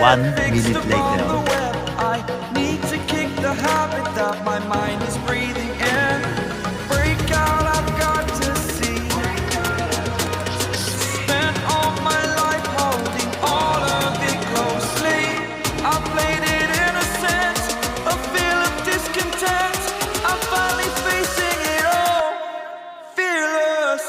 1 minute later. I need to kick the habit that my mind is breathing in. Break out, I've got to see. Spent all my life holding all of it closely. I played it innocent, a feel of discontent. I'm finally facing it all, fearless.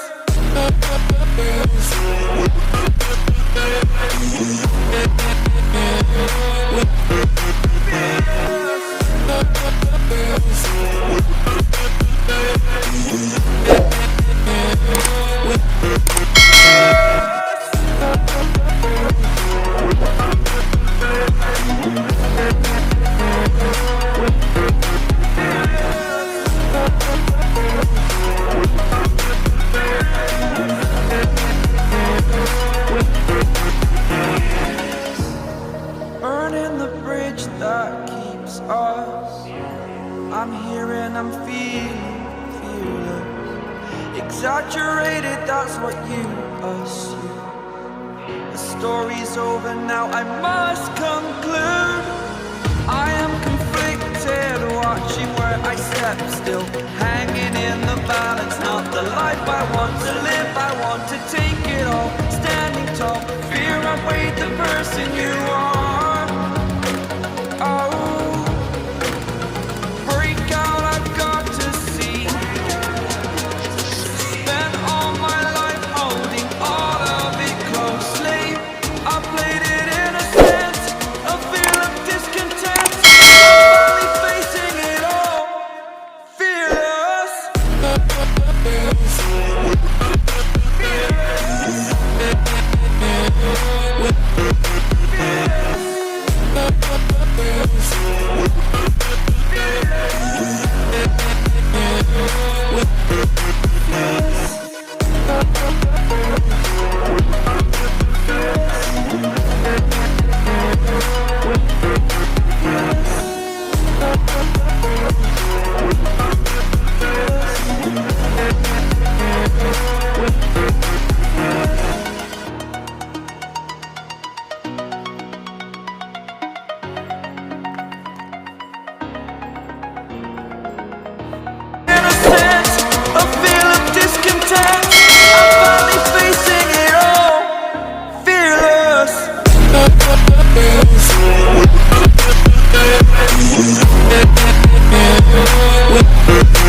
Burning the bridge that keeps us. I'm here and I'm feeling fearless. Exaggerated, that's what you assume. The story's over now, I must conclude. I am conflicted, watching where I step still, hanging in the balance. Not the life I want to live, I want to take it all. Standing tall, fear outweighed the person you are. With